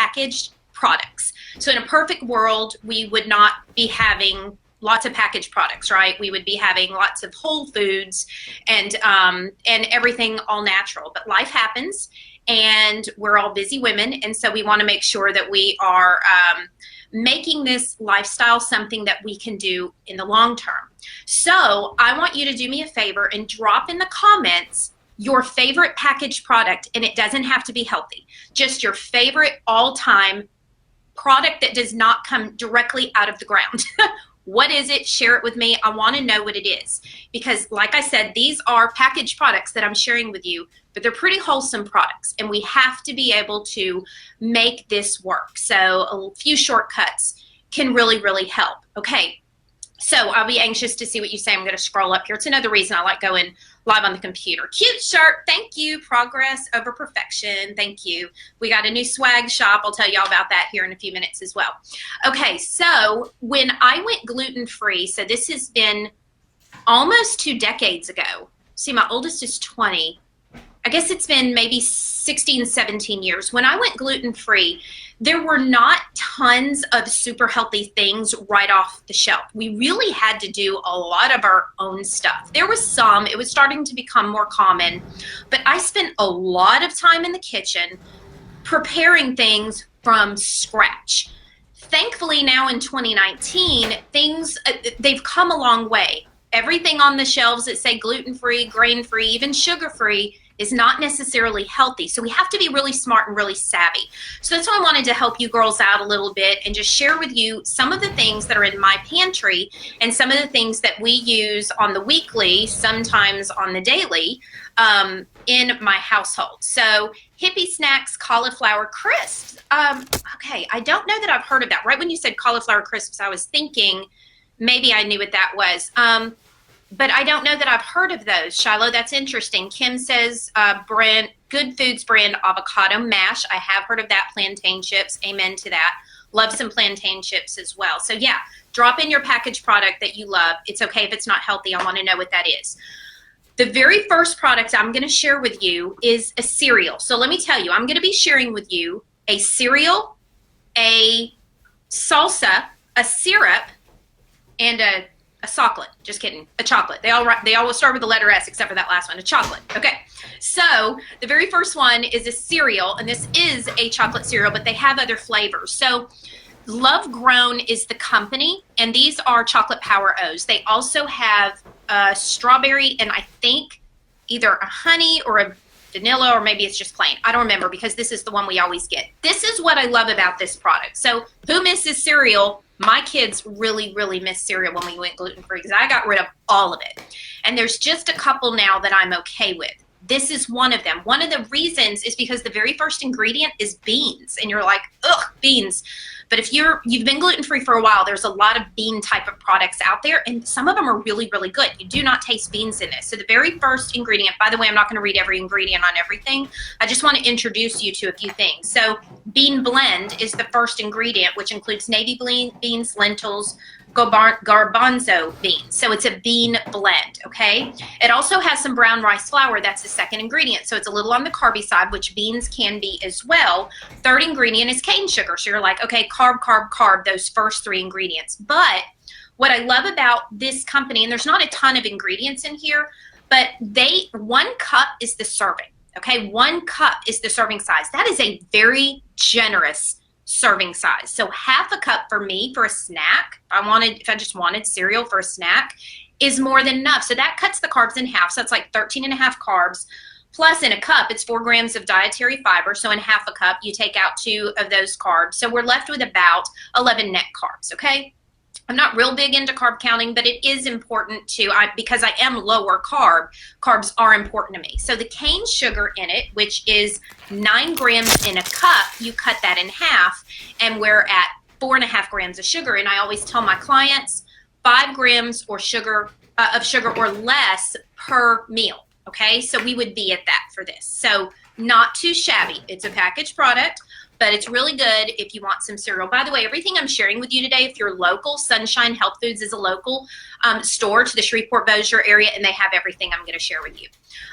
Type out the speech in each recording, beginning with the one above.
packaged products. So in a perfect world, we would not be having lots of packaged products, right? We would be having lots of whole foods and everything all natural. But life happens, and we're all busy women, and so we want to make sure that we are making this lifestyle something that we can do in the long term. So I want you to do me a favor and drop in the comments your favorite packaged product, and it doesn't have to be healthy. Just your favorite all-time product that does not come directly out of the ground. What is it? Share it with me. I want to know what it is, because like I said, these are packaged products that I'm sharing with you, but they're pretty wholesome products, and we have to be able to make this work. So a few shortcuts can really, really help. Okay, so I'll be anxious to see what you say. I'm going to scroll up here. It's another reason I like going live on the computer. Cute shirt. Thank you. Progress over perfection. Thank you. We got a new swag shop. I'll tell you all about that here in a few minutes as well. Okay, so when I went gluten-free, so this has been almost 2 decades ago. See, my oldest is 20. I guess it's been maybe 16, 17 years. When I went gluten-free, there were not tons of super healthy things right off the shelf. We really had to do a lot of our own stuff. There was some, it was starting to become more common, but I spent a lot of time in the kitchen preparing things from scratch. Thankfully, now in 2019, they've come a long way. Everything on the shelves that say gluten-free, grain-free, even sugar-free is not necessarily healthy. So we have to be really smart and really savvy. So that's why I wanted to help you girls out a little bit and just share with you some of the things that are in my pantry and some of the things that we use on the weekly, sometimes on the daily, in my household. So Hippie Snacks cauliflower crisps. Okay, I don't know that I've heard of that. Right when you said cauliflower crisps, I was thinking maybe I knew what that was. But I don't know that I've heard of those. Shiloh, that's interesting. Kim says Good Foods brand avocado mash. I have heard of that. Plantain chips. Amen to that. Love some plantain chips as well. So yeah, drop in your packaged product that you love. It's okay if it's not healthy. I want to know what that is. The very first product I'm going to share with you is a cereal. So let me tell you, I'm going to be sharing with you a cereal, a salsa, a syrup, and a chocolate. Just kidding. A chocolate. They all start with the letter S except for that last one. A chocolate. Okay. So the very first one is a cereal, and this is a chocolate cereal, but they have other flavors. So Love Grown is the company, and these are chocolate power O's. They also have strawberry and I think either a honey or a vanilla, or maybe it's just plain. I don't remember, because this is the one we always get. This is what I love about this product. So who misses cereal? My kids really, really miss cereal when we went gluten-free, because I got rid of all of it. And there's just a couple now that I'm okay with. This is one of them. One of the reasons is because the very first ingredient is beans. And you're like, ugh, beans. But if you've been gluten-free for a while, there's a lot of bean type of products out there, and some of them are really, really good. You do not taste beans in this. So the very first ingredient, by the way, I'm not going to read every ingredient on everything. I just want to introduce you to a few things. So bean blend is the first ingredient, which includes navy beans, lentils, garbanzo beans. So it's a bean blend, okay? It also has some brown rice flour. That's the second ingredient. So it's a little on the carby side, which beans can be as well. Third ingredient is cane sugar. So you're like, okay, carb, carb, carb, those first 3 ingredients. But what I love about this company, and there's not a ton of ingredients in here, but 1 cup is the serving, okay? 1 cup is the serving size. That is a very generous serving size. So half a cup for me for a snack, if I just wanted cereal for a snack, is more than enough. So that cuts the carbs in half. So that's like 13 and a half carbs. Plus in a cup, it's 4 grams of dietary fiber. So in half a cup, you take out 2 of those carbs. So we're left with about 11 net carbs, okay? I'm not real big into carb counting, but it is important because I am lower carb, carbs are important to me. So the cane sugar in it, which is 9 grams in a cup, you cut that in half, and we're at 4.5 grams of sugar. And I always tell my clients 5 grams of sugar or less per meal. Okay, so we would be at that for this. So not too shabby. It's a packaged product, but it's really good if you want some cereal. By the way, everything I'm sharing with you today, if you're local, Sunshine Health Foods is a local. store to the Shreveport-Bossier area, and they have everything I'm going to share with you.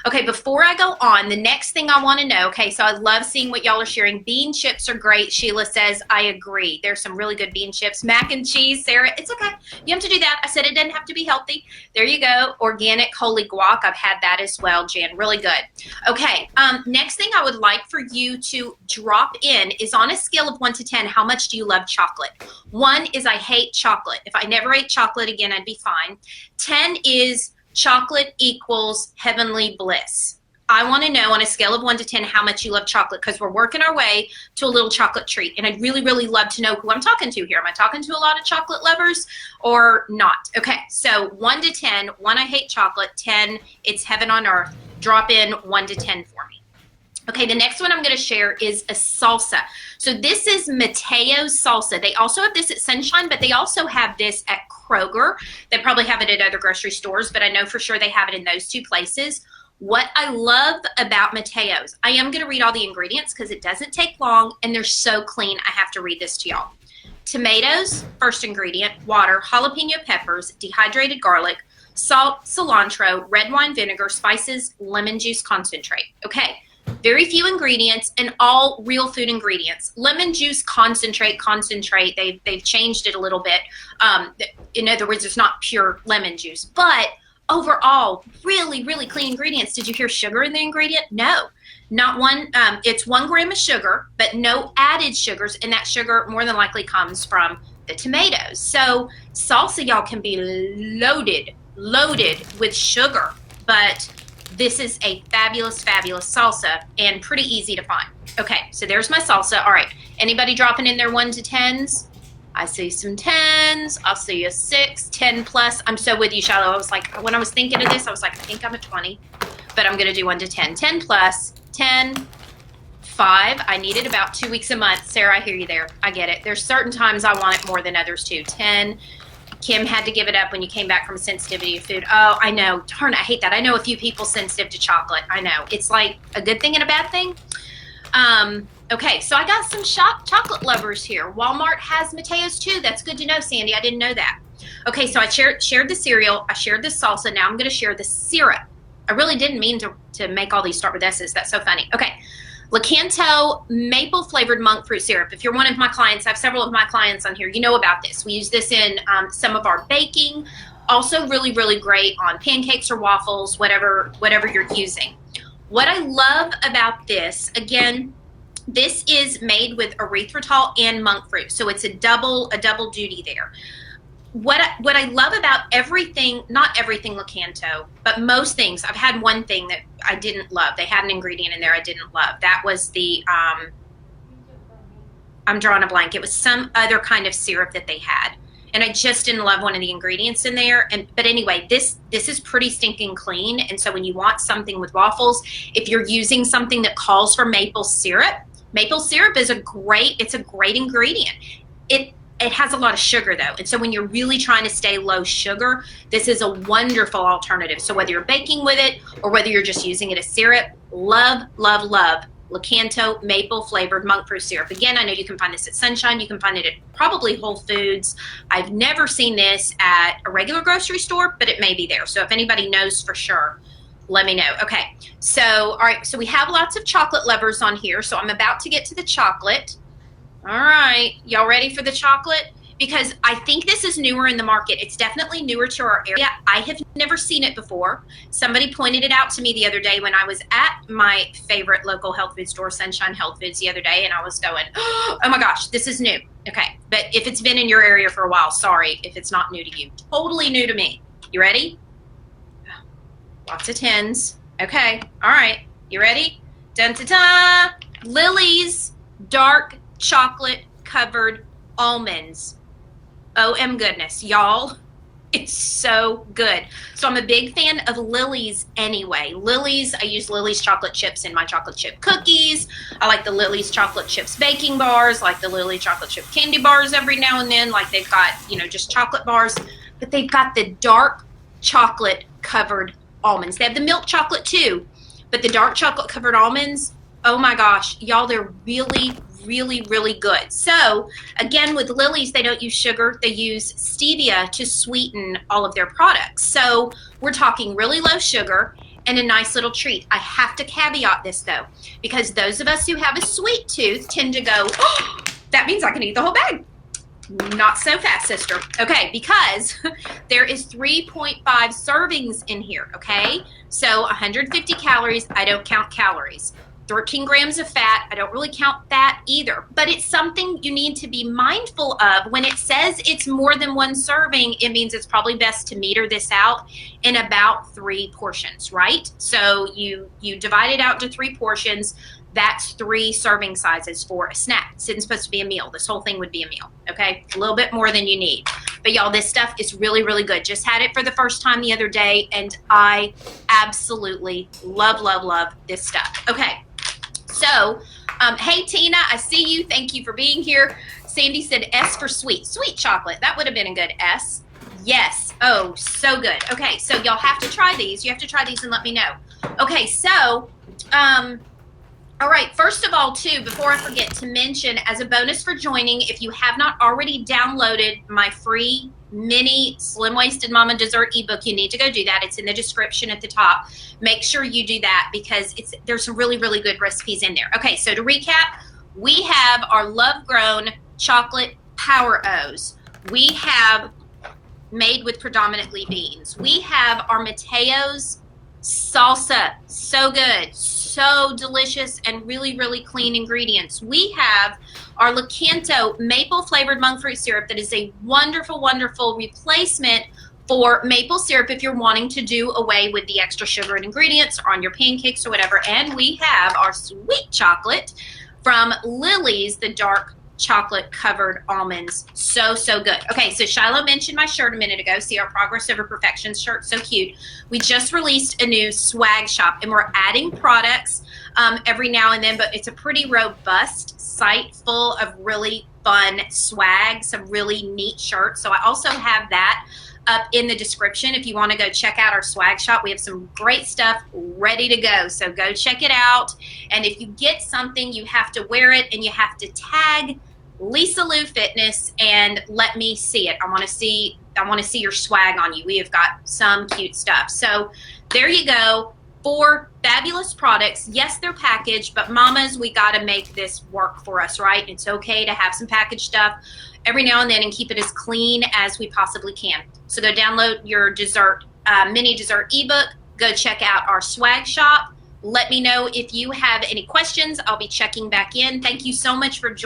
Okay, before I go on, the next thing I want to know, okay, so I love seeing what y'all are sharing. Bean chips are great. Sheila says, I agree. There's some really good bean chips. Mac and cheese, Sarah, it's okay. You have to do that. I said it doesn't have to be healthy. There you go. Organic holy guac. I've had that as well, Jan. Really good. Okay, next thing I would like for you to drop in is on a scale of 1 to 10, how much do you love chocolate? 1 is I hate chocolate. If I never ate chocolate again, I'd be fine. 10 is chocolate equals heavenly bliss. I want to know on a scale of 1 to 10 how much you love chocolate, because we're working our way to a little chocolate treat. And I'd really, really love to know who I'm talking to here. Am I talking to a lot of chocolate lovers or not? Okay, so 1 to 10, 1, I hate chocolate, 10, it's heaven on earth. Drop in 1 to 10 for me. Okay, the next one I'm going to share is a salsa. So this is Mateo's salsa. They also have this at Sunshine, but they also have this at Kroger. They probably have it at other grocery stores, but I know for sure they have it in those 2 places. What I love about Mateo's, I am going to read all the ingredients because it doesn't take long and they're so clean. I have to read this to y'all. Tomatoes, first ingredient, water, jalapeno peppers, dehydrated garlic, salt, cilantro, red wine vinegar, spices, lemon juice concentrate. Okay. Very few ingredients and all real food ingredients. Lemon juice concentrate. They've changed it a little bit. In other words, it's not pure lemon juice, but overall, really, really clean ingredients. Did you hear sugar in the ingredient? No, not one. It's 1 gram of sugar, but no added sugars, and that sugar more than likely comes from the tomatoes. So salsa, y'all, can be loaded with sugar, but this is a fabulous, fabulous salsa and pretty easy to find. Okay, so there's my salsa. All right, anybody dropping in their 1 to 10s? I see some 10s. I'll see a 6, 10 plus. I'm so with you, Shiloh. I was like, when I was thinking of this, I was like, I think I'm a 20, but I'm going to do 1 to 10. 10 plus, 10, 5. I need it about 2 weeks a month. Sarah, I hear you there. I get it. There's certain times I want it more than others too. 10. Kim had to give it up when you came back from sensitivity to food. Oh, I know. Darn, I hate that. I know a few people sensitive to chocolate. I know. It's like a good thing and a bad thing. Okay, so I got some chocolate lovers here. Walmart has Mateo's too. That's good to know, Sandy. I didn't know that. Okay, so I shared the cereal. I shared the salsa. Now I'm going to share the syrup. I really didn't mean to make all these start with S's. That's so funny. Okay. Lakanto maple flavored monk fruit syrup. If you're one of my clients, I have several of my clients on here. You know about this. We use this in some of our baking. Also really, really great on pancakes or waffles, whatever you're using. What I love about this, again, this is made with erythritol and monk fruit. So it's a double duty there. What I love about everything, not everything Lakanto, but most things, I've had one thing that I didn't love. They had an ingredient in there I didn't love. That was the, I'm drawing a blank. It was some other kind of syrup that they had. And I just didn't love one of the ingredients in there. But anyway, this is pretty stinking clean. And so when you want something with waffles, if you're using something that calls for maple syrup is a great ingredient. It has a lot of sugar though. And so when you're really trying to stay low sugar, this is a wonderful alternative. So whether you're baking with it or whether you're just using it as syrup, love, love, love Lakanto maple flavored monk fruit syrup. Again, I know you can find this at Sunshine. You can find it at probably Whole Foods. I've never seen this at a regular grocery store, but it may be there. So if anybody knows for sure, let me know. Okay, so all right, so we have lots of chocolate lovers on here. So I'm about to get to the chocolate. All right, y'all ready for the chocolate? Because I think this is newer in the market. It's definitely newer to our area. I have never seen it before. Somebody pointed it out to me the other day when I was at my favorite local health food store, Sunshine Health Foods, the other day, and I was going, oh my gosh, this is new. Okay, but if it's been in your area for a while, sorry if it's not new to you. Totally new to me. You ready? Lots of 10s. Okay, all right, you ready? Dun-ta-ta! Lily's dark chocolate covered almonds. OM goodness, y'all, it's so good. So I'm a big fan of Lily's anyway. Lily's, I use Lily's chocolate chips in my chocolate chip cookies. I like the Lily's chocolate chips baking bars, like the Lily chocolate chip candy bars every now and then, like they've got, just chocolate bars, but they've got the dark chocolate covered almonds. They have the milk chocolate too, but the dark chocolate covered almonds, oh my gosh, y'all, they're really, really, really good. So again, with Lily's, they don't use sugar. They use stevia to sweeten all of their products. So we're talking really low sugar and a nice little treat. I have to caveat this though, because those of us who have a sweet tooth tend to go, oh, that means I can eat the whole bag. Not so fast, sister. Okay, because there is 3.5 servings in here, okay? So 150 calories, I don't count calories. 13 grams of fat, I don't really count that either. But it's something you need to be mindful of. When it says it's more than one serving, it means it's probably best to meter this out in about 3 portions, right? So you divide it out to 3 portions. That's 3 serving sizes for a snack. It's supposed to be a meal. This whole thing would be a meal, okay? A little bit more than you need. But y'all, this stuff is really, really good. Just had it for the first time the other day, and I absolutely love, love, love this stuff. Okay, so, hey, Tina, I see you. Thank you for being here. Sandy said S for sweet. Sweet chocolate. That would have been a good S. Yes. Oh, so good. Okay, so y'all have to try these. You have to try these and let me know. Okay, so, all right, first of all, too, before I forget to mention, as a bonus for joining, if you have not already downloaded my free mini Slim Waisted Mama Dessert ebook, you need to go do that. It's in the description at the top. Make sure you do that because there's some really, really good recipes in there. Okay, so to recap, we have our Love Grown Chocolate Power O's. We have made with predominantly beans. We have our Mateo's salsa, so good, so delicious, and really, really clean ingredients. We have our Lakanto maple flavored monk fruit syrup that is a wonderful, wonderful replacement for maple syrup if you're wanting to do away with the extra sugar and ingredients or on your pancakes or whatever. And we have our sweet chocolate from Lily's, the dark chocolate covered almonds. So, so good. Okay, so Shiloh mentioned my shirt a minute ago. See our Progress Over Perfection shirt, so cute. We just released a new swag shop, and we're adding products every now and then, but it's a pretty robust site full of really fun swag, some really neat shirts. So I also have that up in the description if you want to go check out our swag shop. We have some great stuff ready to go, so go check it out. And if you get something, you have to wear it and you have to tag Lisa Lou Fitness and let me see it. I want to see your swag on you. We have got some cute stuff. So there you go. 4 fabulous products. Yes, they're packaged, but mamas, we got to make this work for us, right? It's okay to have some packaged stuff every now and then and keep it as clean as we possibly can. So go download your dessert, mini dessert ebook. Go check out our swag shop. Let me know if you have any questions. I'll be checking back in. Thank you so much for joining.